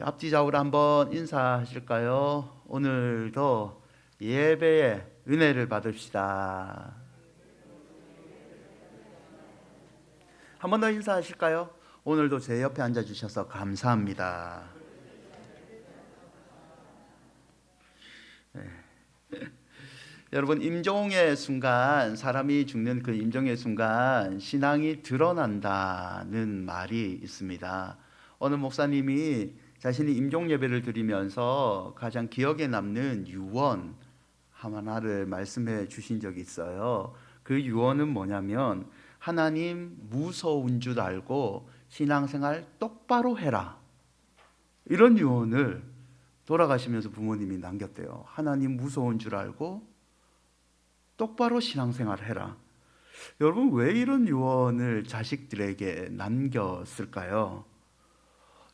앞뒤좌우로 한번 인사하실까요? 오늘도 예배의 은혜를 받읍시다. 한 번 더 인사하실까요? 오늘도 제 옆에 앉아주셔서 감사합니다. 네. 여러분, 임종의 순간, 사람이 죽는 그 임종의 순간 신앙이 드러난다는 말이 있습니다. 어느 목사님이 자신이 임종 예배를 드리면서 가장 기억에 남는 유언 하나를 말씀해 주신 적이 있어요. 그 유언은 뭐냐면, 하나님 무서운 줄 알고 신앙생활 똑바로 해라, 이런 유언을 돌아가시면서 부모님이 남겼대요. 하나님 무서운 줄 알고 똑바로 신앙생활 해라. 여러분, 왜 이런 유언을 자식들에게 남겼을까요?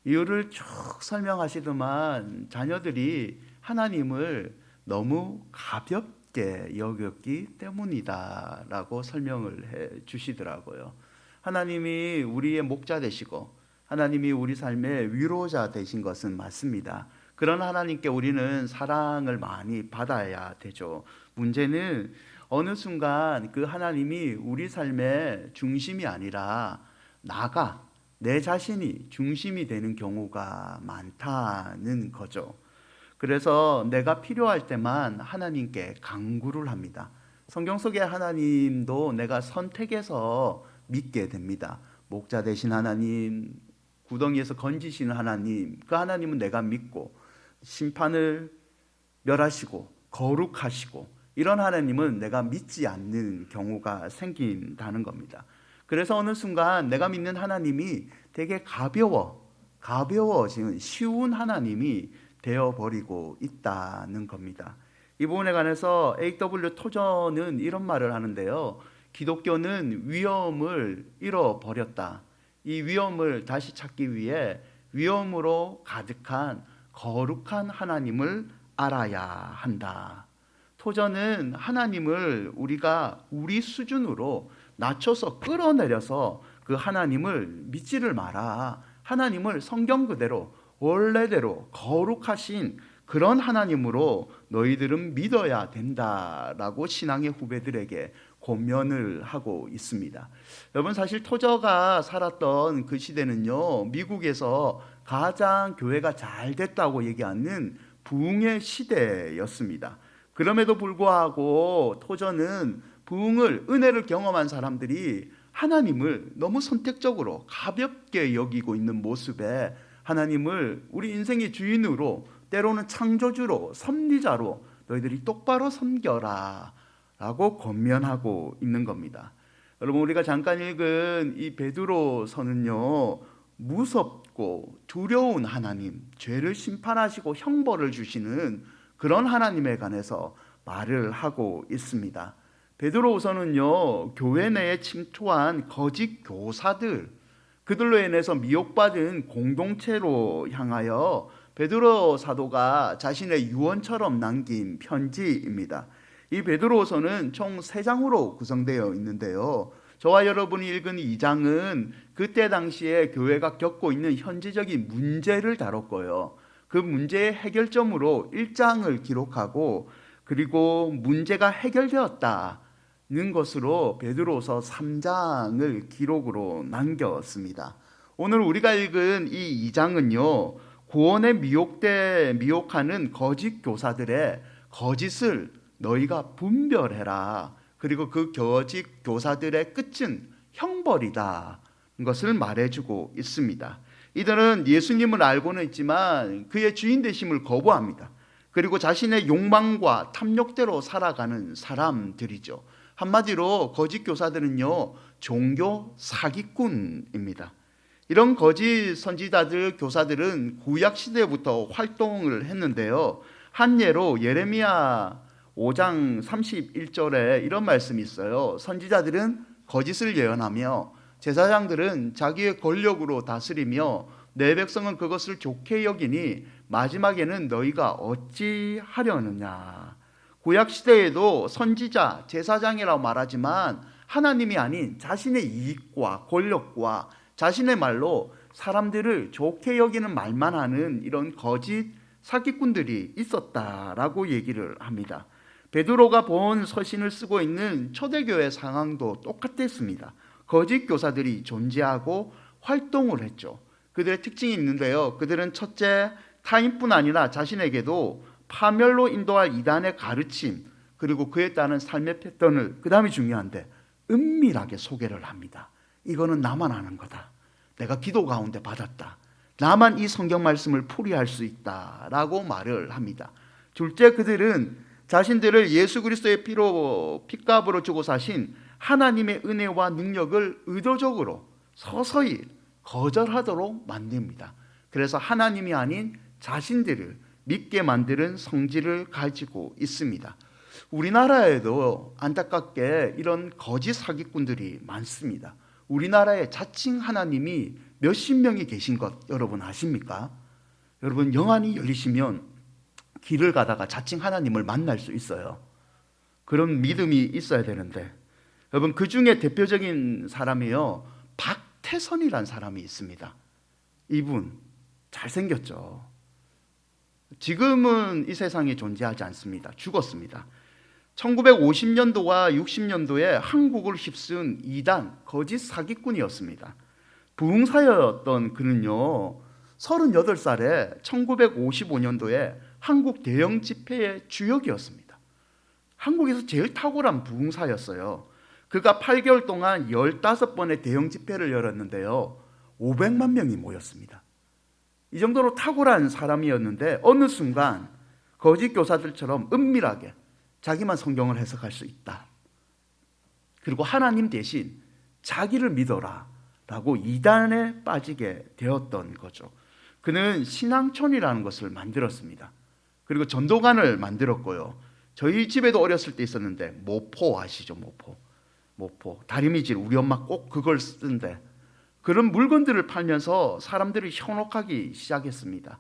이유를 쭉 설명하시더만 자녀들이 하나님을 너무 가볍게 여겼기 때문이다 라고 설명을 해 주시더라고요. 하나님이 우리의 목자 되시고 하나님이 우리 삶의 위로자 되신 것은 맞습니다. 그런 하나님께 우리는 사랑을 많이 받아야 되죠. 문제는 어느 순간 그 하나님이 우리 삶의 중심이 아니라 내 자신이 중심이 되는 경우가 많다는 거죠. 그래서 내가 필요할 때만 하나님께 간구를 합니다. 성경 속의 하나님도 내가 선택해서 믿게 됩니다. 목자 되신 하나님, 구덩이에서 건지시는 하나님, 그 하나님은 내가 믿고, 심판을 멸하시고 거룩하시고, 이런 하나님은 내가 믿지 않는 경우가 생긴다는 겁니다. 그래서 어느 순간 내가 믿는 하나님이 되게 가벼워지는 쉬운 하나님이 되어버리고 있다는 겁니다. 이 부분에 관해서 A.W. 토저는 이런 말을 하는데요. 기독교는 위엄을 잃어버렸다. 이 위엄을 다시 찾기 위해 위엄으로 가득한 거룩한 하나님을 알아야 한다. 토저는 하나님을 우리가 우리 수준으로 낮춰서 끌어내려서 그 하나님을 믿지를 마라. 하나님을 성경 그대로 원래대로 거룩하신 그런 하나님으로 너희들은 믿어야 된다라고 신앙의 후배들에게 권면을 하고 있습니다. 여러분, 사실 토저가 살았던 그 시대는요, 미국에서 가장 교회가 잘 됐다고 얘기하는 부흥의 시대였습니다. 그럼에도 불구하고 토저는 은혜를 경험한 사람들이 하나님을 너무 선택적으로 가볍게 여기고 있는 모습에 하나님을 우리 인생의 주인으로, 때로는 창조주로, 섭리자로 너희들이 똑바로 섬겨라 라고 권면하고 있는 겁니다. 여러분, 우리가 잠깐 읽은 이 베드로서는요, 무섭고 두려운 하나님, 죄를 심판하시고 형벌을 주시는 그런 하나님에 관해서 말을 하고 있습니다. 베드로후서는요, 교회 내에 침투한 거짓 교사들, 그들로 인해서 미혹받은 공동체로 향하여 베드로 사도가 자신의 유언처럼 남긴 편지입니다. 이 베드로후서는 총 3장으로 구성되어 있는데요, 저와 여러분이 읽은 2장은 그때 당시에 교회가 겪고 있는 현지적인 문제를 다뤘고요, 그 문제의 해결점으로 1장을 기록하고, 그리고 문제가 해결되었다는 것으로 베드로서 3장을 기록으로 남겼습니다. 오늘 우리가 읽은 이 2장은요, 구원에 미혹하는 거짓 교사들의 거짓을 너희가 분별해라, 그리고 그 거짓 교사들의 끝은 형벌이다, 것을 말해주고 있습니다. 이들은 예수님을 알고는 있지만 그의 주인 되심을 거부합니다. 그리고 자신의 욕망과 탐욕대로 살아가는 사람들이죠. 한마디로 거짓 교사들은요, 종교 사기꾼입니다. 이런 거짓 선지자들, 교사들은 구약 시대부터 활동을 했는데요, 한 예로 예레미야 5장 31절에 이런 말씀이 있어요. 선지자들은 거짓을 예언하며 제사장들은 자기의 권력으로 다스리며 내 백성은 그것을 좋게 여기니 마지막에는 너희가 어찌 하려느냐. 구약 시대에도 선지자, 제사장이라고 말하지만 하나님이 아닌 자신의 이익과 권력과 자신의 말로 사람들을 좋게 여기는 말만 하는 이런 거짓 사기꾼들이 있었다라고 얘기를 합니다. 베드로가 본 서신을 쓰고 있는 초대교회 상황도 똑같았습니다. 거짓 교사들이 존재하고 활동을 했죠. 그들의 특징이 있는데요. 그들은 첫째, 타인뿐 아니라 자신에게도 파멸로 인도할 이단의 가르침, 그리고 그에 따른 삶의 패턴을, 그 다음이 중요한데, 은밀하게 소개를 합니다. 이거는 나만 아는 거다. 내가 기도 가운데 받았다. 나만 이 성경 말씀을 풀이할 수 있다 라고 말을 합니다. 둘째, 그들은 자신들을 예수 그리스도의 피로 핏값으로 주고 사신 하나님의 은혜와 능력을 의도적으로 서서히 거절하도록 만듭니다. 그래서 하나님이 아닌 자신들을 믿게 만드는 성질을 가지고 있습니다. 우리나라에도 안타깝게 이런 거짓 사기꾼들이 많습니다. 우리나라에 자칭 하나님이 몇십 명이 계신 것 여러분 아십니까? 여러분 영안이 열리시면 길을 가다가 자칭 하나님을 만날 수 있어요. 그런 믿음이 있어야 되는데, 여러분 그 중에 대표적인 사람이요, 박태선이라는 사람이 있습니다. 이분 잘생겼죠. 지금은 이 세상에 존재하지 않습니다. 죽었습니다. 1950년도와 60년도에 한국을 휩쓴 이단 거짓 사기꾼이었습니다. 부흥사였던 그는요, 38살에 1955년도에 한국 대형 집회의 주역이었습니다. 한국에서 제일 탁월한 부흥사였어요. 그가 8개월 동안 15번의 대형 집회를 열었는데요, 500만 명이 모였습니다. 이 정도로 탁월한 사람이었는데 어느 순간 거짓 교사들처럼 은밀하게 자기만 성경을 해석할 수 있다, 그리고 하나님 대신 자기를 믿어라 라고 이단에 빠지게 되었던 거죠. 그는 신앙촌이라는 것을 만들었습니다. 그리고 전도관을 만들었고요. 저희 집에도 어렸을 때 있었는데, 모포 아시죠? 모포 다리미질, 우리 엄마 꼭 그걸 쓰던데, 그런 물건들을 팔면서 사람들을 현혹하기 시작했습니다.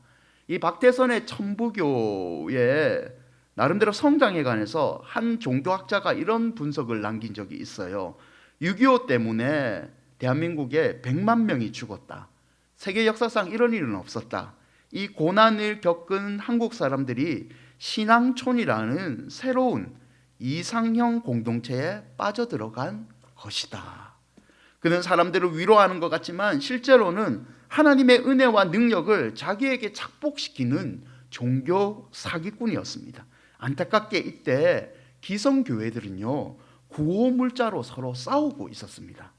이 박태선의 천부교의 나름대로 성장에 관해서 한 종교학자가 이런 분석을 남긴 적이 있어요. 6.25 때문에 대한민국에 100만 명이 죽었다. 세계 역사상 이런 일은 없었다. 이 고난을 겪은 한국 사람들이 신앙촌이라는 새로운 이상형 공동체에 빠져들어간 것이다. 그는 사람들을 위로하는 것 같지만 실제로는 하나님의 은혜와 능력을 자기에게 착복시키는 종교 사기꾼이었습니다. 안타깝게 이때 기성교회들은요, 구호물자로 서로 싸우고 있었습니다.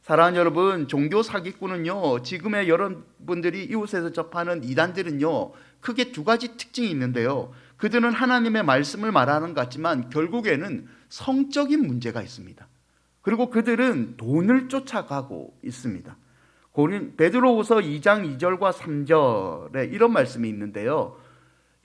사랑하는 여러분, 종교 사기꾼은요, 지금의 여러분들이 이웃에서 접하는 이단들은요, 크게 두 가지 특징이 있는데요, 그들은 하나님의 말씀을 말하는 것 같지만 결국에는 성적인 문제가 있습니다. 그리고 그들은 돈을 쫓아가고 있습니다. 베드로후서 2장 2절과 3절에 이런 말씀이 있는데요,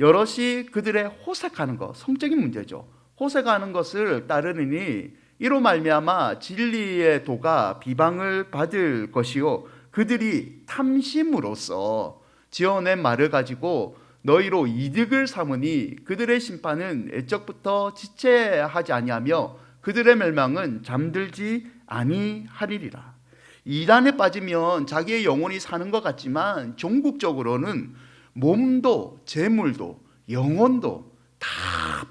여럿이 그들의 호색하는 것, 성적인 문제죠. 호색하는 것을 따르느니 이로 말미암아 진리의 도가 비방을 받을 것이요, 그들이 탐심으로써 지어낸 말을 가지고 너희로 이득을 삼으니 그들의 심판은 애적부터 지체하지 아니하며 그들의 멸망은 잠들지 아니하리리라. 이단에 빠지면 자기의 영혼이 사는 것 같지만 종국적으로는 몸도 재물도 영혼도 다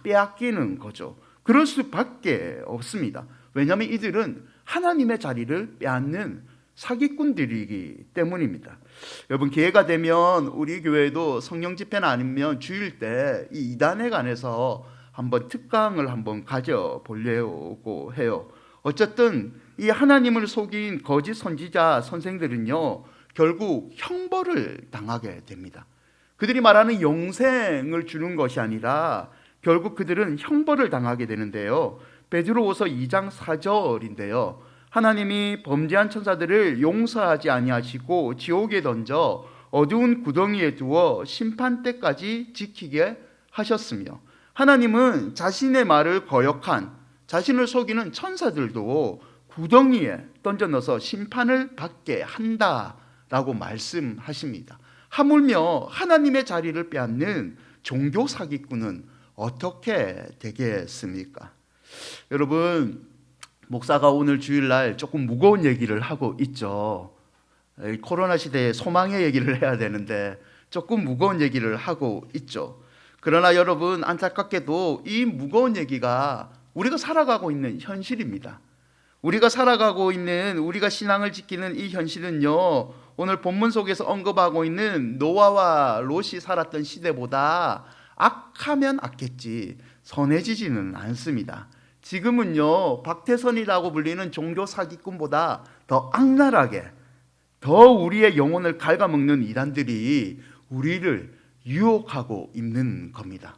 빼앗기는 거죠. 그럴 수밖에 없습니다. 왜냐하면 이들은 하나님의 자리를 빼앗는 사기꾼들이기 때문입니다. 여러분, 기회가 되면 우리 교회도 성령 집회나 아니면 주일 때 이 이단에 관해서 한번 특강을 한번 가져보려고 해요. 어쨌든 이 하나님을 속인 거짓 선지자 선생들은요, 결국 형벌을 당하게 됩니다. 그들이 말하는 영생을 주는 것이 아니라 결국 그들은 형벌을 당하게 되는데요, 베드로후서 2장 4절인데요 하나님이 범죄한 천사들을 용서하지 아니하시고 지옥에 던져 어두운 구덩이에 두어 심판 때까지 지키게 하셨으며, 하나님은 자신의 말을 거역한, 자신을 속이는 천사들도 구덩이에 던져 넣어서 심판을 받게 한다라고 말씀하십니다. 하물며 하나님의 자리를 빼앗는 종교 사기꾼은 어떻게 되겠습니까? 여러분, 목사가 오늘 주일날 조금 무거운 얘기를 하고 있죠. 코로나 시대에 소망의 얘기를 해야 되는데 조금 무거운 얘기를 하고 있죠. 그러나 여러분, 안타깝게도 이 무거운 얘기가 우리가 살아가고 있는 현실입니다. 우리가 살아가고 있는, 우리가 신앙을 지키는 이 현실은요, 오늘 본문 속에서 언급하고 있는 노아와 롯이 살았던 시대보다 악하면 악했지 선해지지는 않습니다. 지금은요, 박태선이라고 불리는 종교 사기꾼보다 더 악랄하게, 더 우리의 영혼을 갉아먹는 이단들이 우리를 유혹하고 있는 겁니다.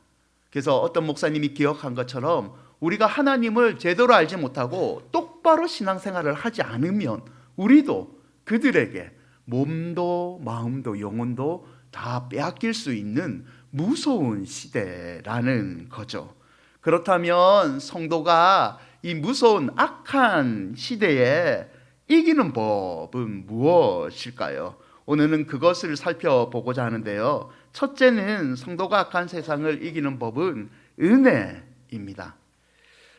그래서 어떤 목사님이 기억한 것처럼 우리가 하나님을 제대로 알지 못하고 똑바로 신앙생활을 하지 않으면 우리도 그들에게 몸도 마음도 영혼도 다 빼앗길 수 있는 무서운 시대라는 거죠. 그렇다면 성도가 이 무서운 악한 시대에 이기는 법은 무엇일까요? 오늘은 그것을 살펴보고자 하는데요. 첫째는 성도가 악한 세상을 이기는 법은 은혜입니다.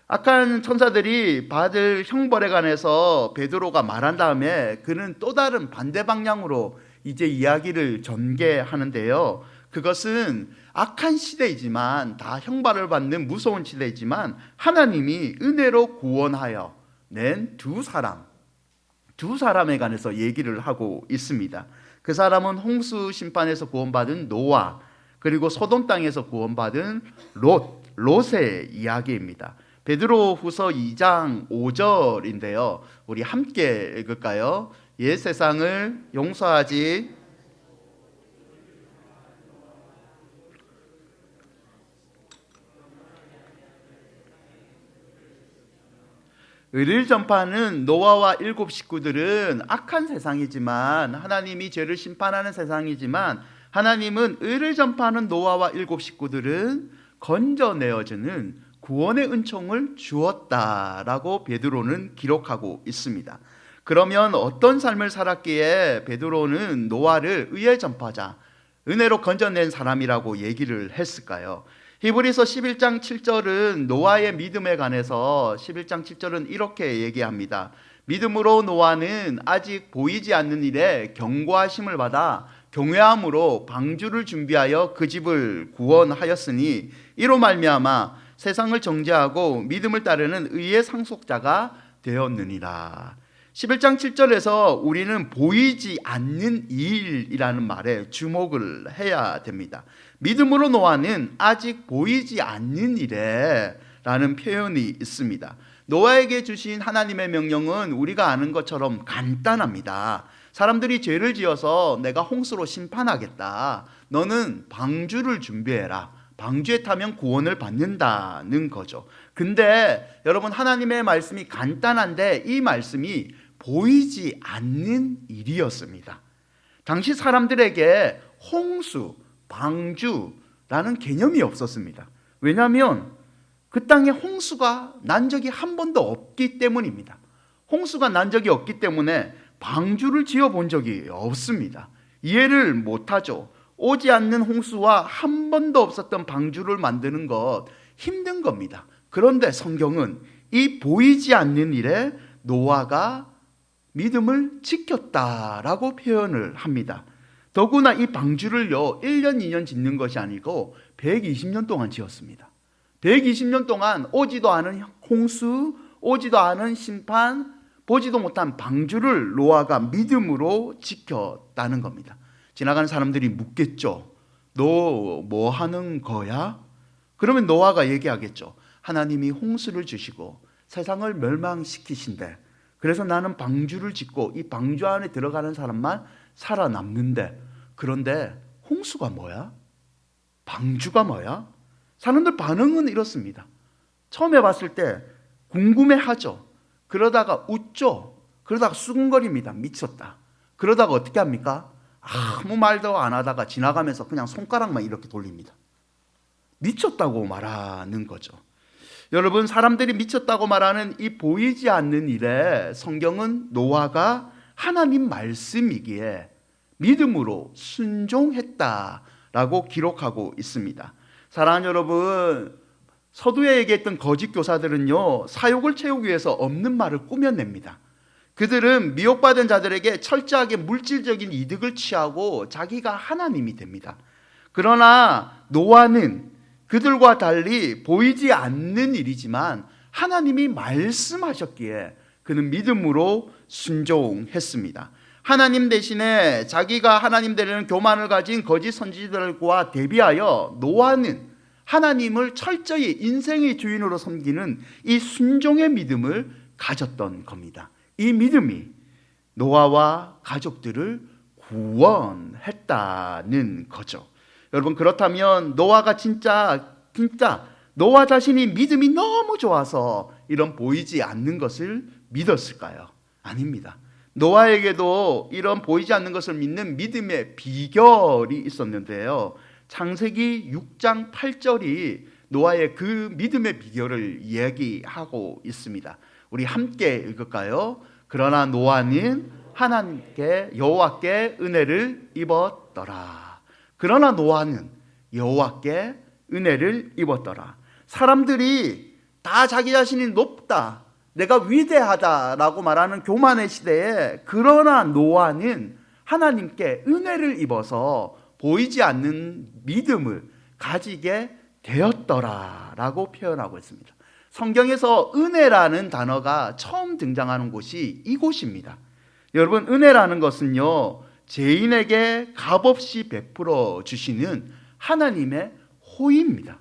악한 천사들이 받을 형벌에 관해서 베드로가 말한 다음에 그는 또 다른 반대 방향으로 이제 이야기를 전개하는데요. 그것은 악한 시대이지만, 다 형벌을 받는 무서운 시대이지만 하나님이 은혜로 구원하여 낸 두 사람에 관해서 얘기를 하고 있습니다. 그 사람은 홍수 심판에서 구원받은 노아, 그리고 소돔 땅에서 구원받은 롯의 이야기입니다. 베드로 후서 2장 5절인데요. 우리 함께 읽을까요? 옛 세상을 용서하지 의를 전파하는 노아와 7 식구들은 악한 세상이지만, 하나님이 죄를 심판하는 세상이지만, 하나님은 의를 전파하는 노아와 7 식구들은 건져내어주는 구원의 은총을 주었다라고 베드로는 기록하고 있습니다. 그러면 어떤 삶을 살았기에 베드로는 노아를 의의 전파자, 은혜로 건져낸 사람이라고 얘기를 했을까요? 히브리서 11장 7절은 노아의 믿음에 관해서 11장 7절은 이렇게 얘기합니다. 믿음으로 노아는 아직 보이지 않는 일에 경고하심을 받아 경외함으로 방주를 준비하여 그 집을 구원하였으니 이로 말미암아 세상을 정죄하고 믿음을 따르는 의의 상속자가 되었느니라. 11장 7절에서 우리는 보이지 않는 일이라는 말에 주목을 해야 됩니다. 믿음으로 노아는 아직 보이지 않는 일에 라는 표현이 있습니다. 노아에게 주신 하나님의 명령은 우리가 아는 것처럼 간단합니다. 사람들이 죄를 지어서 내가 홍수로 심판하겠다, 너는 방주를 준비해라, 방주에 타면 구원을 받는다는 거죠. 근데 여러분, 하나님의 말씀이 간단한데 이 말씀이 보이지 않는 일이었습니다. 당시 사람들에게 홍수, 방주라는 개념이 없었습니다. 왜냐하면 그 땅에 홍수가 난 적이 한 번도 없기 때문입니다. 홍수가 난 적이 없기 때문에 방주를 지어본 적이 없습니다. 이해를 못하죠. 오지 않는 홍수와 한 번도 없었던 방주를 만드는 것 힘든 겁니다. 그런데 성경은 이 보이지 않는 일에 노아가 믿음을 지켰다라고 표현을 합니다. 더구나 이 방주를요 1년 2년 짓는 것이 아니고 120년 동안 지었습니다. 120년 동안 오지도 않은 홍수, 오지도 않은 심판, 보지도 못한 방주를 노아가 믿음으로 지켰다는 겁니다. 지나가는 사람들이 묻겠죠. 너 뭐 하는 거야? 그러면 노아가 얘기하겠죠. 하나님이 홍수를 주시고 세상을 멸망시키신대. 그래서 나는 방주를 짓고 이 방주 안에 들어가는 사람만 살아남는데, 그런데 홍수가 뭐야? 방주가 뭐야? 사람들 반응은 이렇습니다. 처음에 봤을 때 궁금해하죠. 그러다가 웃죠. 그러다가 수근거립니다. 미쳤다. 그러다가 어떻게 합니까? 아무 말도 안 하다가 지나가면서 그냥 손가락만 이렇게 돌립니다. 미쳤다고 말하는 거죠. 여러분, 사람들이 미쳤다고 말하는 이 보이지 않는 일에 성경은 노아가 하나님 말씀이기에 믿음으로 순종했다라고 기록하고 있습니다. 사랑하는 여러분, 서두에 얘기했던 거짓 교사들은요 사욕을 채우기 위해서 없는 말을 꾸며냅니다. 그들은 미혹받은 자들에게 철저하게 물질적인 이득을 취하고 자기가 하나님이 됩니다. 그러나 노아는 그들과 달리 보이지 않는 일이지만 하나님이 말씀하셨기에 그는 믿음으로 순종했습니다. 하나님 대신에 자기가 하나님 되려는 교만을 가진 거짓 선지자들과 대비하여 노아는 하나님을 철저히 인생의 주인으로 섬기는 이 순종의 믿음을 가졌던 겁니다. 이 믿음이 노아와 가족들을 구원했다는 거죠. 여러분, 그렇다면 노아가 진짜 노아 자신이 믿음이 너무 좋아서 이런 보이지 않는 것을 믿었을까요? 아닙니다. 노아에게도 이런 보이지 않는 것을 믿는 믿음의 비결이 있었는데요. 창세기 6장 8절이 노아의 그 믿음의 비결을 이야기하고 있습니다. 우리 함께 읽을까요? 그러나 노아는 하나님께 여호와께 은혜를 입었더라. 그러나 노아는 여호와께 은혜를 입었더라. 사람들이 다 자기 자신이 높다, 내가 위대하다라고 말하는 교만의 시대에 그러나 노아는 하나님께 은혜를 입어서 보이지 않는 믿음을 가지게 되었더라라고 표현하고 있습니다. 성경에서 은혜라는 단어가 처음 등장하는 곳이 이곳입니다. 여러분, 은혜라는 것은요, 죄인에게 값없이 베풀어 주시는 하나님의 호의입니다.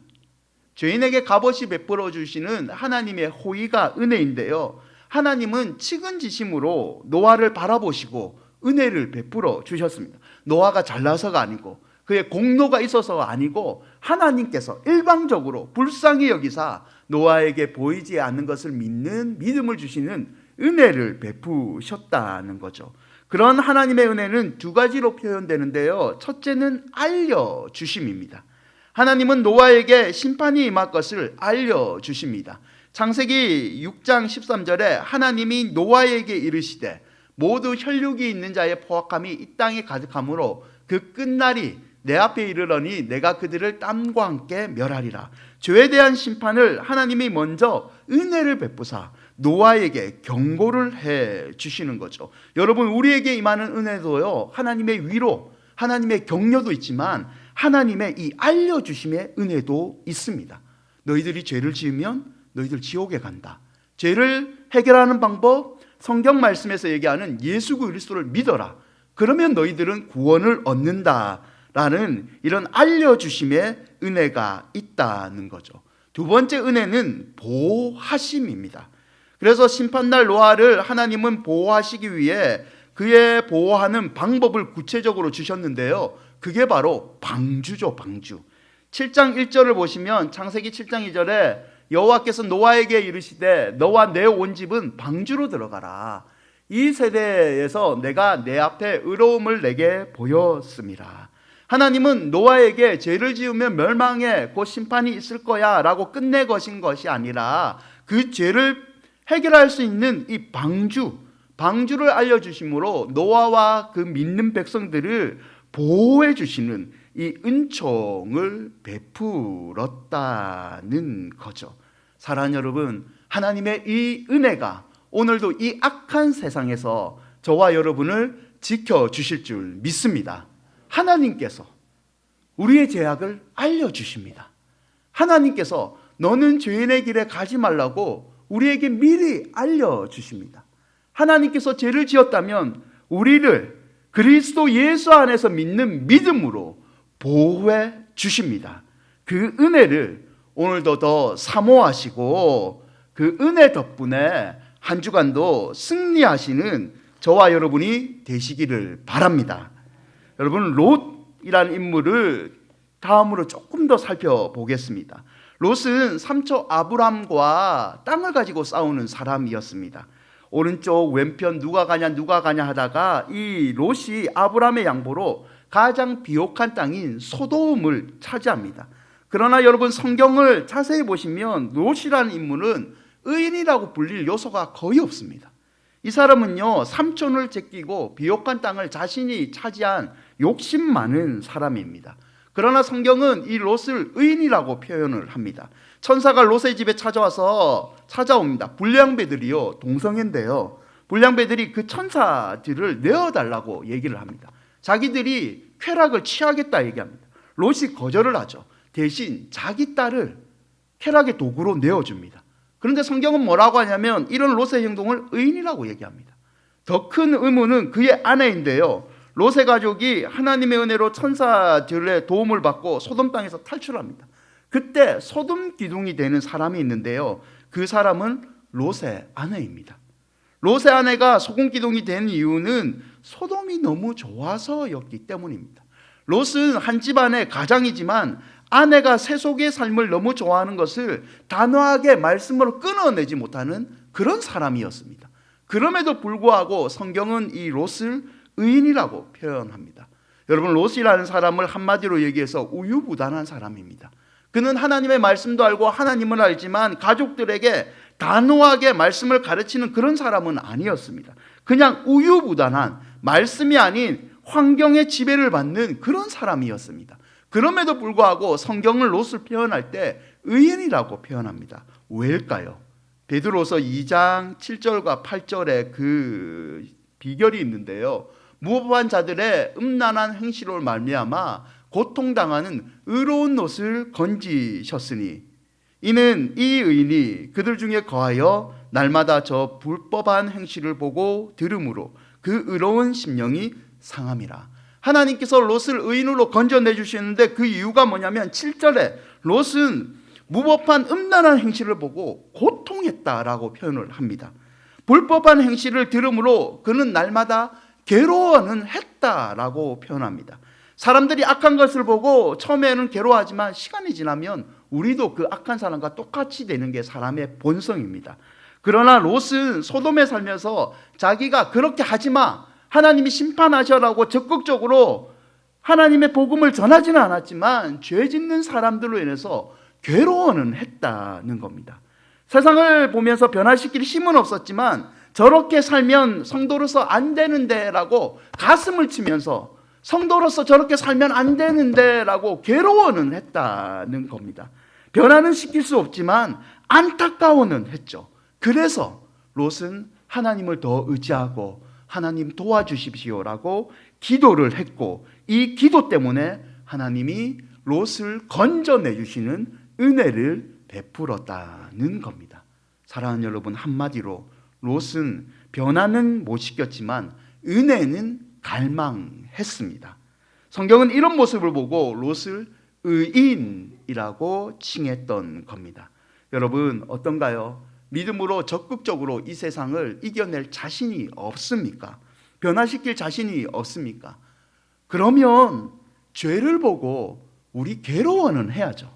죄인에게 값없이 베풀어 주시는 하나님의 호의가 은혜인데요, 하나님은 측은지심으로 노아를 바라보시고 은혜를 베풀어 주셨습니다. 노아가 잘나서가 아니고 그의 공로가 있어서가 아니고 하나님께서 일방적으로 불쌍히 여기사 노아에게 보이지 않는 것을 믿는 믿음을 주시는 은혜를 베푸셨다는 거죠. 그런 하나님의 은혜는 두 가지로 표현되는데요, 첫째는 알려주심입니다. 하나님은 노아에게 심판이 임할 것을 알려주십니다. 창세기 6장 13절에 하나님이 노아에게 이르시되 모두 혈육이 있는 자의 포악함이 이 땅에 가득하므로 그 끝날이 내 앞에 이르러니 내가 그들을 땀과 함께 멸하리라. 죄에 대한 심판을 하나님이 먼저 은혜를 베푸사 노아에게 경고를 해 주시는 거죠. 여러분, 우리에게 임하는 은혜도요, 하나님의 위로, 하나님의 격려도 있지만 하나님의 이 알려주심의 은혜도 있습니다. 너희들이 죄를 지으면 너희들 지옥에 간다. 죄를 해결하는 방법, 성경 말씀에서 얘기하는 예수 그리스도를 믿어라. 그러면 너희들은 구원을 얻는다라는 이런 알려주심의 은혜가 있다는 거죠. 두 번째 은혜는 보호하심입니다. 그래서 심판날 노아를 하나님은 보호하시기 위해 그의 보호하는 방법을 구체적으로 주셨는데요, 그게 바로 방주죠. 방주. 7장 1절을 보시면 창세기 7장 2절에 여호와께서 노아에게 이르시되 너와 내 온 집은 방주로 들어가라. 이 세대에서 내가 내 앞에 의로움을 내게 보였습니다. 하나님은 노아에게 죄를 지으면 멸망에 곧 심판이 있을 거야 라고 끝내 거신 것이 아니라 그 죄를 해결할 수 있는 이 방주를 알려주심으로 노아와 그 믿는 백성들을 보호해 주시는 이 은총을 베풀었다는 거죠. 사랑하는 여러분, 하나님의 이 은혜가 오늘도 이 악한 세상에서 저와 여러분을 지켜주실 줄 믿습니다. 하나님께서 우리의 죄악을 알려주십니다. 하나님께서 너는 죄인의 길에 가지 말라고 우리에게 미리 알려주십니다. 하나님께서 죄를 지었다면 우리를 그리스도 예수 안에서 믿는 믿음으로 보호해 주십니다. 그 은혜를 오늘도 더 사모하시고 그 은혜 덕분에 한 주간도 승리하시는 저와 여러분이 되시기를 바랍니다. 여러분, 롯이라는 인물을 다음으로 조금 더 살펴보겠습니다. 롯은 삼촌 아브람과 땅을 가지고 싸우는 사람이었습니다. 오른쪽 왼편 누가 가냐 하다가 이 롯이 아브람의 양보로 가장 비옥한 땅인 소돔을 차지합니다. 그러나 여러분, 성경을 자세히 보시면 롯이라는 인물은 의인이라고 불릴 요소가 거의 없습니다. 이 사람은요, 삼촌을 제끼고 비옥한 땅을 자신이 차지한 욕심 많은 사람입니다. 그러나 성경은 이 롯을 의인이라고 표현을 합니다. 천사가 롯의 집에 찾아옵니다. 불량배들이요, 동성애인데요, 불량배들이 그 천사들을 내어달라고 얘기를 합니다. 자기들이 쾌락을 취하겠다 얘기합니다. 롯이 거절을 하죠. 대신 자기 딸을 쾌락의 도구로 내어줍니다. 그런데 성경은 뭐라고 하냐면 이런 롯의 행동을 의인이라고 얘기합니다. 더 큰 의문은 그의 아내인데요. 롯의 가족이 하나님의 은혜로 천사들의 도움을 받고 소돔 땅에서 탈출합니다. 그때 소돔 기둥이 되는 사람이 있는데요. 그 사람은 롯의 아내입니다. 롯의 아내가 소금 기둥이 된 이유는 소돔이 너무 좋아서였기 때문입니다. 롯은 한 집안의 가장이지만 아내가 세속의 삶을 너무 좋아하는 것을 단호하게 말씀으로 끊어내지 못하는 그런 사람이었습니다. 그럼에도 불구하고 성경은 이 롯을 의인이라고 표현합니다. 여러분, 롯이라는 사람을 한마디로 얘기해서 우유부단한 사람입니다. 그는 하나님의 말씀도 알고 하나님을 알지만 가족들에게 단호하게 말씀을 가르치는 그런 사람은 아니었습니다. 그냥 우유부단한, 말씀이 아닌 환경의 지배를 받는 그런 사람이었습니다. 그럼에도 불구하고 성경은 롯을 표현할 때 의인이라고 표현합니다. 왜일까요? 베드로서 2장 7절과 8절에 그 비결이 있는데요. 무법한 자들의 음란한 행실로 말미암아 고통당하는 의로운 롯을 건지셨으니 이는 이 의인이 그들 중에 거하여 날마다 저 불법한 행실을 보고 들음으로 그 의로운 심령이 상함이라. 하나님께서 롯을 의인으로 건져내 주시는데 그 이유가 뭐냐면 7절에 롯은 무법한 음란한 행실을 보고 고통했다라고 표현을 합니다. 불법한 행실을 들음으로 그는 날마다 괴로워는 했다라고 표현합니다. 사람들이 악한 것을 보고 처음에는 괴로워하지만 시간이 지나면 우리도 그 악한 사람과 똑같이 되는 게 사람의 본성입니다. 그러나 롯은 소돔에 살면서 자기가 그렇게 하지마, 하나님이 심판하셔라고 적극적으로 하나님의 복음을 전하지는 않았지만 죄 짓는 사람들로 인해서 괴로워는 했다는 겁니다. 세상을 보면서 변화시킬 힘은 없었지만 저렇게 살면 성도로서 안 되는데 라고 가슴을 치면서 성도로서 저렇게 살면 안 되는데 라고 괴로워는 했다는 겁니다. 변화는 시킬 수 없지만 안타까워는 했죠. 그래서 롯은 하나님을 더 의지하고 하나님 도와주십시오라고 기도를 했고 이 기도 때문에 하나님이 롯을 건져내 주시는 은혜를 베풀었다는 겁니다. 사랑하는 여러분, 한마디로 롯은 변화는 못 시켰지만 은혜는 갈망했습니다. 성경은 이런 모습을 보고 롯을 의인이라고 칭했던 겁니다. 여러분, 어떤가요? 믿음으로 적극적으로 이 세상을 이겨낼 자신이 없습니까? 변화시킬 자신이 없습니까? 그러면 죄를 보고 우리 괴로워는 해야죠.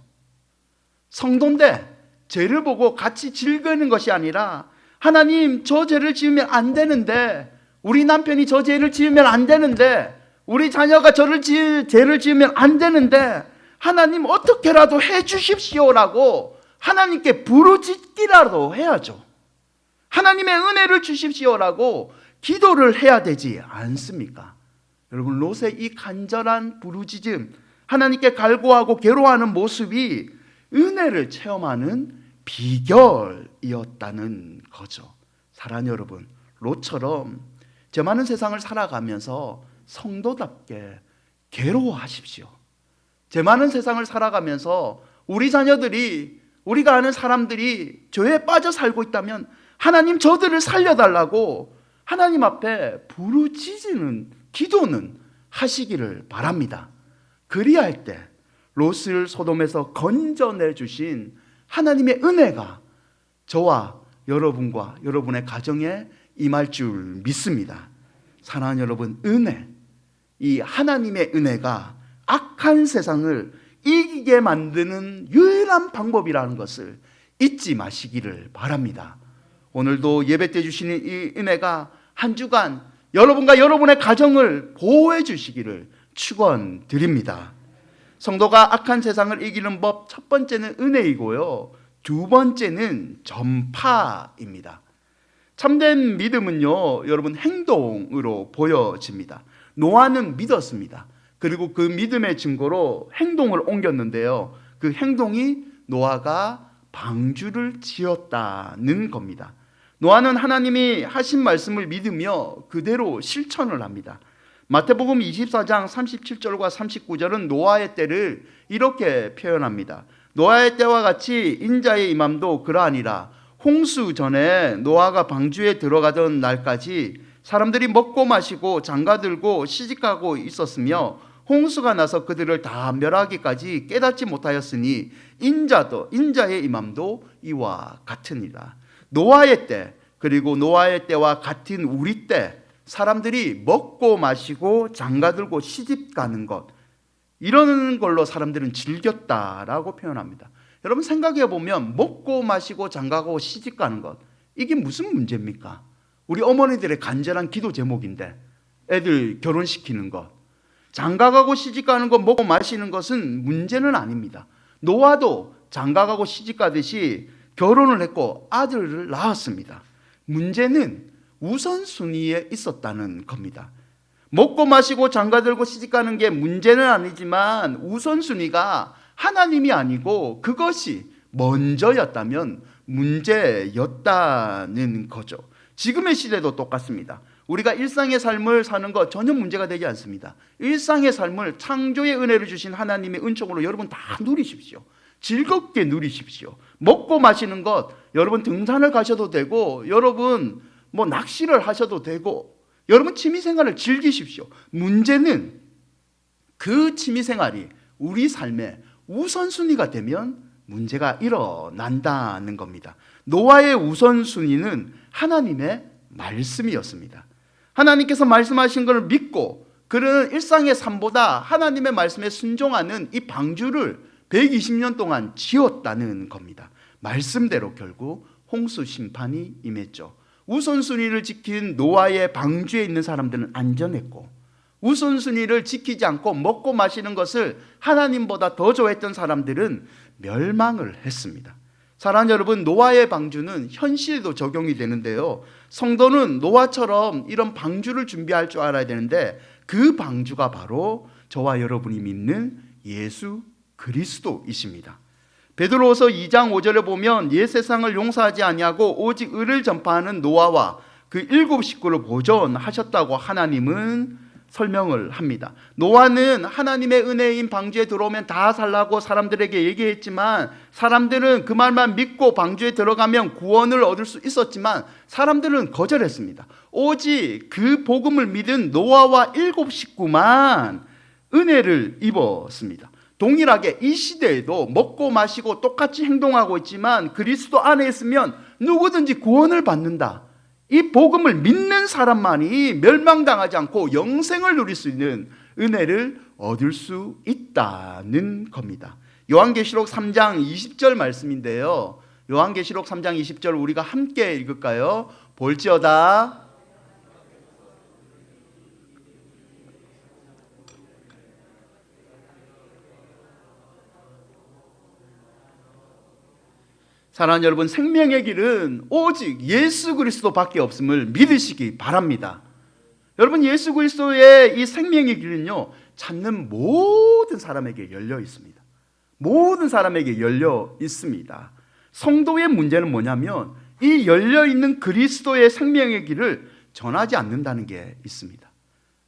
성도인데 죄를 보고 같이 즐기는 것이 아니라 하나님, 저 죄를 지으면 안 되는데, 우리 남편이 저 죄를 지으면 안 되는데, 우리 자녀가 죄를 지으면 안 되는데 하나님 어떻게라도 해 주십시오라고 하나님께 부르짖기라도 해야죠. 하나님의 은혜를 주십시오라고 기도를 해야 되지 않습니까? 여러분, 롯의 이 간절한 부르짖음, 하나님께 갈구하고 괴로워하는 모습이 은혜를 체험하는 비결이었다는 거죠. 사랑하는 여러분, 롯처럼 저 많은 세상을 살아가면서 성도답게 괴로워하십시오. 저 많은 세상을 살아가면서 우리 자녀들이, 우리가 아는 사람들이 죄에 빠져 살고 있다면 하나님 저들을 살려달라고 하나님 앞에 부르짖는 기도는 하시기를 바랍니다. 그리할 때 롯을 소돔에서 건져내 주신 하나님의 은혜가 저와 여러분과 여러분의 가정에 임할 줄 믿습니다. 사랑하는 여러분, 은혜, 이 하나님의 은혜가 악한 세상을 이기게 만드는 유일한 방법이라는 것을 잊지 마시기를 바랍니다. 오늘도 예배 때 주시는 이 은혜가 한 주간 여러분과 여러분의 가정을 보호해 주시기를 축원드립니다. 성도가 악한 세상을 이기는 법, 첫 번째는 은혜이고요, 두 번째는 전파입니다. 참된 믿음은요, 여러분, 행동으로 보여집니다. 노아는 믿었습니다. 그리고 그 믿음의 증거로 행동을 옮겼는데요, 그 행동이 노아가 방주를 지었다는 겁니다. 노아는 하나님이 하신 말씀을 믿으며 그대로 실천을 합니다. 마태복음 24장 37절과 39절은 노아의 때를 이렇게 표현합니다. 노아의 때와 같이 인자의 임함도 그러하니라. 홍수 전에 노아가 방주에 들어가던 날까지 사람들이 먹고 마시고 장가들고 시집가고 있었으며 홍수가 나서 그들을 다 멸하기까지 깨닫지 못하였으니 인자의 임함도 이와 같으니라. 노아의 때, 그리고 노아의 때와 같은 우리 때 사람들이 먹고 마시고 장가들고 시집가는 것, 이러는 걸로 사람들은 즐겼다라고 표현합니다. 여러분 생각해 보면 먹고 마시고 장가가고 시집가는 것, 이게 무슨 문제입니까? 우리 어머니들의 간절한 기도 제목인데, 애들 결혼시키는 것, 장가가고 시집가는 것, 먹고 마시는 것은 문제는 아닙니다. 노아도 장가가고 시집가듯이 결혼을 했고 아들을 낳았습니다. 문제는 우선순위에 있었다는 겁니다. 먹고 마시고 장가들고 시집가는 게 문제는 아니지만 우선순위가 하나님이 아니고 그것이 먼저였다면 문제였다는 거죠. 지금의 시대도 똑같습니다. 우리가 일상의 삶을 사는 것 전혀 문제가 되지 않습니다. 일상의 삶을 창조의 은혜를 주신 하나님의 은총으로 여러분 다 누리십시오. 즐겁게 누리십시오. 먹고 마시는 것, 여러분 등산을 가셔도 되고, 여러분 낚시를 하셔도 되고, 여러분 취미생활을 즐기십시오. 문제는 그 취미생활이 우리 삶의 우선순위가 되면 문제가 일어난다는 겁니다. 노아의 우선순위는 하나님의 말씀이었습니다. 하나님께서 말씀하신 것을 믿고 그는 일상의 삶보다 하나님의 말씀에 순종하는 이 방주를 120년 동안 지었다는 겁니다. 말씀대로 결국 홍수 심판이 임했죠. 우선순위를 지킨 노아의 방주에 있는 사람들은 안전했고, 우선순위를 지키지 않고 먹고 마시는 것을 하나님보다 더 좋아했던 사람들은 멸망을 했습니다. 사랑하는 여러분, 노아의 방주는 현실에도 적용이 되는데요, 성도는 노아처럼 이런 방주를 준비할 줄 알아야 되는데 그 방주가 바로 저와 여러분이 믿는 예수 그리스도이십니다. 베드로후서 2장 5절에 보면 옛 세상을 용서하지 아니하고 오직 의를 전파하는 노아와 그 7 식구를 보존하셨다고 하나님은 설명을 합니다. 노아는 하나님의 은혜인 방주에 들어오면 다 살라고 사람들에게 얘기했지만 사람들은 그 말만 믿고 방주에 들어가면 구원을 얻을 수 있었지만 사람들은 거절했습니다. 오직 그 복음을 믿은 노아와 7 식구만 은혜를 입었습니다. 동일하게 이 시대에도 먹고 마시고 똑같이 행동하고 있지만 그리스도 안에 있으면 누구든지 구원을 받는다. 이 복음을 믿는 사람만이 멸망당하지 않고 영생을 누릴 수 있는 은혜를 얻을 수 있다는 겁니다. 요한계시록 3장 20절 말씀인데요, 요한계시록 3장 20절 우리가 함께 읽을까요? 볼지어다 사랑하는 여러분, 생명의 길은 오직 예수 그리스도밖에 없음을 믿으시기 바랍니다. 여러분, 예수 그리스도의 이 생명의 길은요, 찾는 모든 사람에게 열려 있습니다. 모든 사람에게 열려 있습니다. 성도의 문제는 뭐냐면 이 열려 있는 그리스도의 생명의 길을 전하지 않는다는 게 있습니다.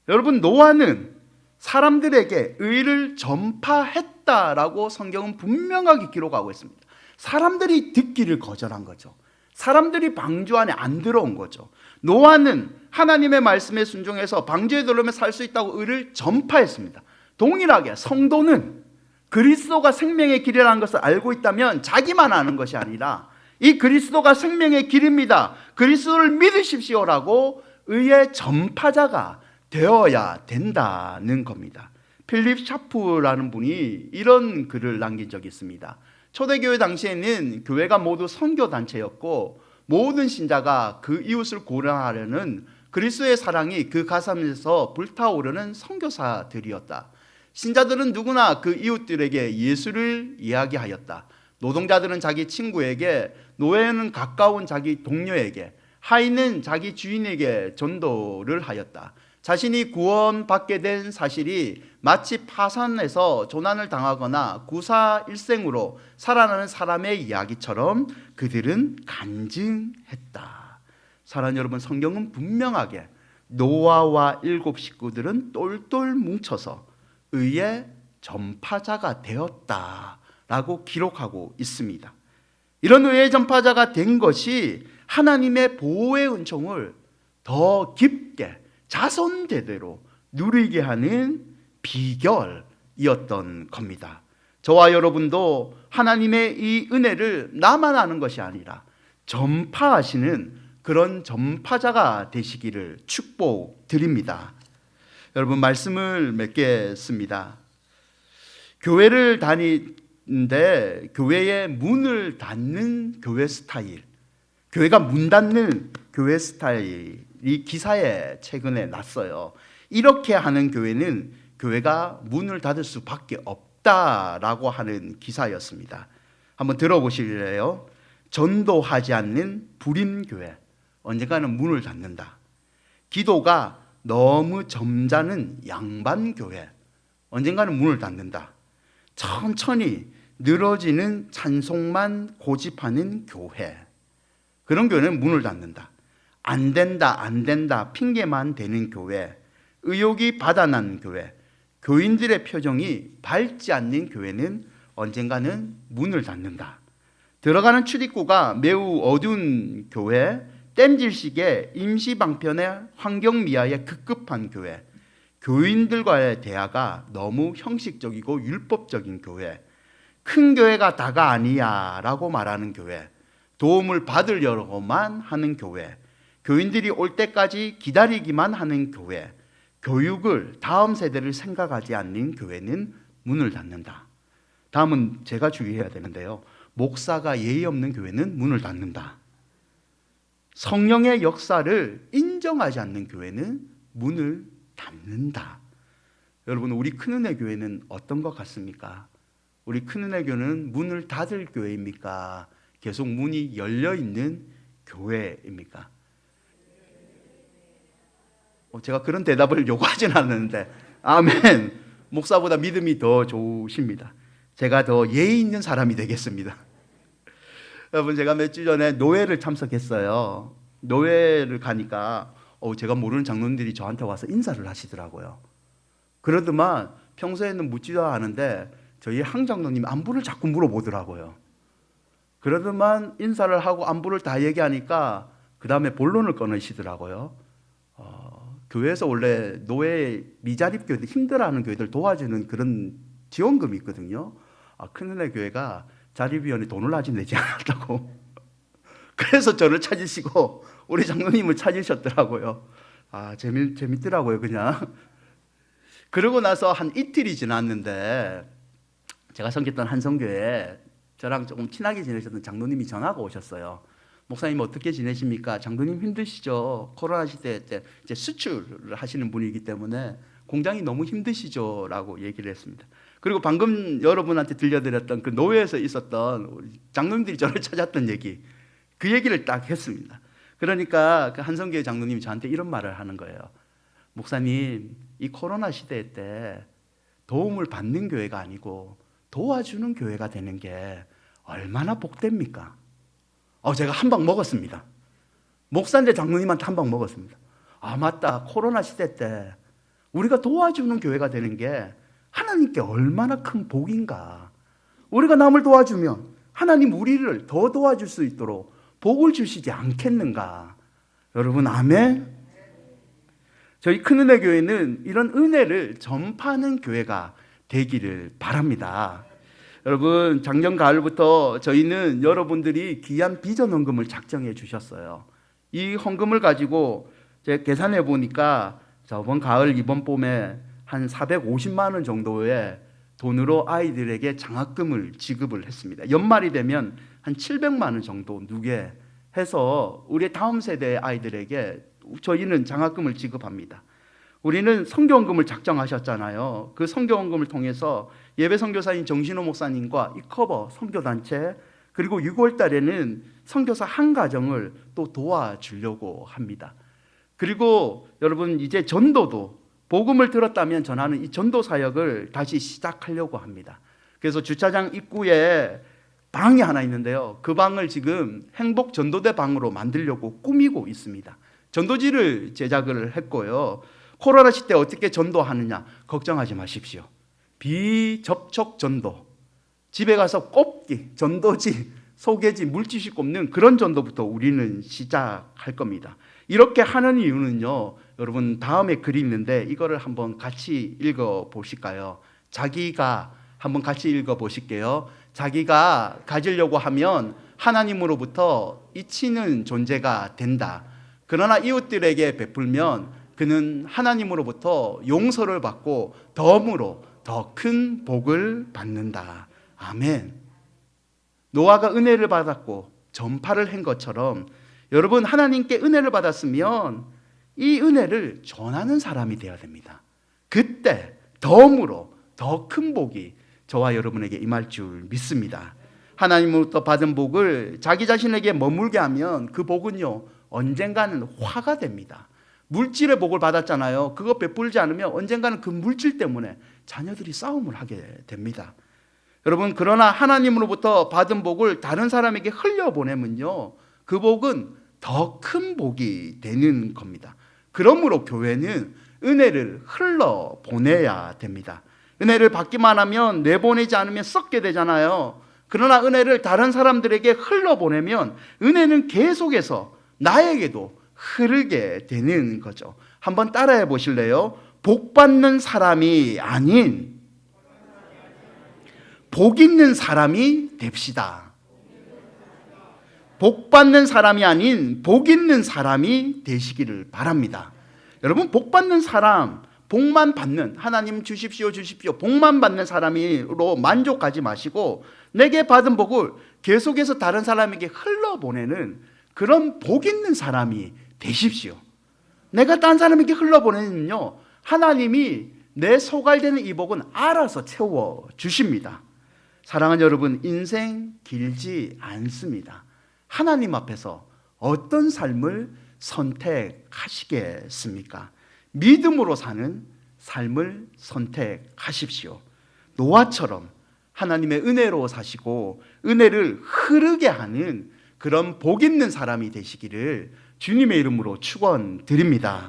여러분, 노아는 사람들에게 의를 전파했다라고 성경은 분명하게 기록하고 있습니다. 사람들이 듣기를 거절한 거죠. 사람들이 방주 안에 안 들어온 거죠. 노아는 하나님의 말씀에 순종해서 방주에 들어오면 살 수 있다고 의를 전파했습니다. 동일하게 성도는 그리스도가 생명의 길이라는 것을 알고 있다면 자기만 아는 것이 아니라 이 그리스도가 생명의 길입니다, 그리스도를 믿으십시오라고 의의 전파자가 되어야 된다는 겁니다. 필립 샤프라는 분이 이런 글을 남긴 적이 있습니다. 초대교회 당시에는 교회가 모두 선교단체였고 모든 신자가 그 이웃을 구원하려는 그리스도의 사랑이 그 가슴에서 불타오르는 선교사들이었다. 신자들은 누구나 그 이웃들에게 예수를 이야기하였다. 노동자들은 자기 친구에게, 노예는 가까운 자기 동료에게, 하인은 자기 주인에게 전도를 하였다. 자신이 구원받게 된 사실이 마치 파산에서 조난을 당하거나 구사일생으로 살아나는 사람의 이야기처럼 그들은 간증했다. 사랑하는 여러분, 성경은 분명하게 노아와 7 식구들은 똘똘 뭉쳐서 의의 전파자가 되었다라고 기록하고 있습니다. 이런 의의 전파자가 된 것이 하나님의 보호의 은총을 더 깊게 자손대대로 누리게 하는 비결이었던 겁니다. 저와 여러분도 하나님의 이 은혜를 나만 아는 것이 아니라 전파하시는 그런 전파자가 되시기를 축복드립니다. 여러분, 말씀을 맺겠습니다. 교회를 다니는데 교회의 문을 닫는 교회 스타일, 교회가 문 닫는 교회 스타일이 기사에 최근에 났어요. 이렇게 하는 교회는 교회가 문을 닫을 수밖에 없다라고 하는 기사였습니다. 한번 들어보실래요? 전도하지 않는 불임교회, 언젠가는 문을 닫는다. 기도가 너무 점잖은 양반교회, 언젠가는 문을 닫는다. 천천히 늘어지는 찬송만 고집하는 교회, 그런 교회는 문을 닫는다. 안 된다, 안 된다 핑계만 대는 교회, 의욕이 바다난 교회, 교인들의 표정이 밝지 않는 교회는 언젠가는 문을 닫는다. 들어가는 출입구가 매우 어두운 교회, 땜질식의 임시방편의 환경미화에 급급한 교회, 교인들과의 대화가 너무 형식적이고 율법적인 교회, 큰 교회가 다가 아니야 라고 말하는 교회, 도움을 받으려고만 하는 교회, 교인들이 올 때까지 기다리기만 하는 교회, 교육을 다음 세대를 생각하지 않는 교회는 문을 닫는다. 다음은 제가 주의해야 되는데요, 목사가 예의 없는 교회는 문을 닫는다. 성령의 역사를 인정하지 않는 교회는 문을 닫는다. 여러분, 우리 큰은혜 교회는 어떤 것 같습니까? 우리 큰은혜 교회는 문을 닫을 교회입니까? 계속 문이 열려있는 교회입니까? 제가 그런 대답을 요구하진 않는데, 아멘. 목사보다 믿음이 더 좋으십니다. 제가 더 예의 있는 사람이 되겠습니다. 여러분, 제가 몇 주 전에 노회를 참석했어요. 노회를 가니까 제가 모르는 장로님들이 저한테 와서 인사를 하시더라고요. 그러더만 평소에는 묻지도 않은데 저희 항 장로님 안부를 자꾸 물어보더라고요. 그러더만 인사를 하고 안부를 다 얘기하니까 그 다음에 본론을 꺼내시더라고요. 교회에서 원래 노예 미자립 교회들, 힘들어하는 교회들 도와주는 그런 지원금이 있거든요. 큰은혜 교회가 자립위원회 돈을 아직 내지 않았다고. 그래서 저를 찾으시고 우리 장로님을 찾으셨더라고요. 재밌더라고요, 그냥. 그러고 나서 한 이틀이 지났는데 제가 섬겼던 한성교회에 저랑 조금 친하게 지내셨던 장로님이 전화가 오셨어요. 목사님 어떻게 지내십니까? 장로님 힘드시죠? 코로나 시대 때 이제 수출을 하시는 분이기 때문에 공장이 너무 힘드시죠? 라고 얘기를 했습니다. 그리고 방금 여러분한테 들려드렸던 그 노회에서 있었던 우리 장로님들이 저를 찾았던 얘기, 그 얘기를 딱 했습니다. 그러니까 그 한성교회 장로님이 저한테 이런 말을 하는 거예요. 목사님, 이 코로나 시대 때 도움을 받는 교회가 아니고 도와주는 교회가 되는 게 얼마나 복됩니까? 제가 한 방 먹었습니다. 목사인데 장로님한테 한 방 먹었습니다. 맞다. 코로나 시대 때 우리가 도와주는 교회가 되는 게 하나님께 얼마나 큰 복인가. 우리가 남을 도와주면 하나님 우리를 더 도와줄 수 있도록 복을 주시지 않겠는가. 여러분, 아멘. 저희 큰은혜 교회는 이런 은혜를 전파하는 교회가 되기를 바랍니다. 여러분, 작년 가을부터 저희는 여러분들이 귀한 비전 헌금을 작정해 주셨어요. 이 헌금을 가지고 제가 계산해 보니까 저번 가을 이번 봄에 한 450만 원 정도의 돈으로 아이들에게 장학금을 지급을 했습니다. 연말이 되면 한 700만 원 정도 누게 해서 우리 다음 세대 아이들에게 저희는 장학금을 지급합니다. 우리는 선교헌금을 작정하셨잖아요. 그 선교헌금을 통해서 예배 선교사인 정신호 목사님과 이커버 선교단체, 그리고 6월 달에는 선교사 한 가정을 또 도와주려고 합니다. 그리고 여러분, 이제 전도도 복음을 들었다면 전하는 이 전도 사역을 다시 시작하려고 합니다. 그래서 주차장 입구에 방이 하나 있는데요. 그 방을 지금 행복 전도대 방으로 만들려고 꾸미고 있습니다. 전도지를 제작을 했고요. 코로나 시대 어떻게 전도하느냐 걱정하지 마십시오. 비접촉 전도, 집에 가서 꼽기, 전도지, 소개지, 물티슈 꼽는 그런 전도부터 우리는 시작할 겁니다. 이렇게 하는 이유는요, 여러분 다음에 글이 있는데 이거를 한번 같이 읽어 보실까요? 자기가 한번 같이 읽어 보실게요. 자기가 가지려고 하면 하나님으로부터 잊히는 존재가 된다. 그러나 이웃들에게 베풀면 그는 하나님으로부터 용서를 받고 덤으로 더 큰 복을 받는다. 아멘. 노아가 은혜를 받았고 전파를 한 것처럼 여러분 하나님께 은혜를 받았으면 이 은혜를 전하는 사람이 되어야 됩니다. 그때 덤으로 더 큰 복이 저와 여러분에게 임할 줄 믿습니다. 하나님으로부터 받은 복을 자기 자신에게 머물게 하면 그 복은요 언젠가는 화가 됩니다. 물질의 복을 받았잖아요. 그거 베풀지 않으면 언젠가는 그 물질 때문에 자녀들이 싸움을 하게 됩니다. 여러분 그러나 하나님으로부터 받은 복을 다른 사람에게 흘려보내면요 그 복은 더 큰 복이 되는 겁니다. 그러므로 교회는 은혜를 흘러보내야 됩니다. 은혜를 받기만 하면 내보내지 않으면 썩게 되잖아요. 그러나 은혜를 다른 사람들에게 흘러보내면 은혜는 계속해서 나에게도 흐르게 되는 거죠. 한번 따라해 보실래요? 복 받는 사람이 아닌 복 있는 사람이 됩시다. 복 받는 사람이 아닌 복 있는 사람이 되시기를 바랍니다. 여러분 복 받는 사람, 복만 받는, 하나님 주십시오 주십시오 복만 받는 사람으로 만족하지 마시고 내게 받은 복을 계속해서 다른 사람에게 흘러보내는 그런 복 있는 사람이 되십시오. 내가 딴 사람에게 흘러보내면요 하나님이 내 소갈되는 이 복은 알아서 채워주십니다. 사랑하는 여러분, 인생 길지 않습니다. 하나님 앞에서 어떤 삶을 선택하시겠습니까? 믿음으로 사는 삶을 선택하십시오. 노아처럼 하나님의 은혜로 사시고 은혜를 흐르게 하는 그런 복 있는 사람이 되시기를 주님의 이름으로 축원드립니다.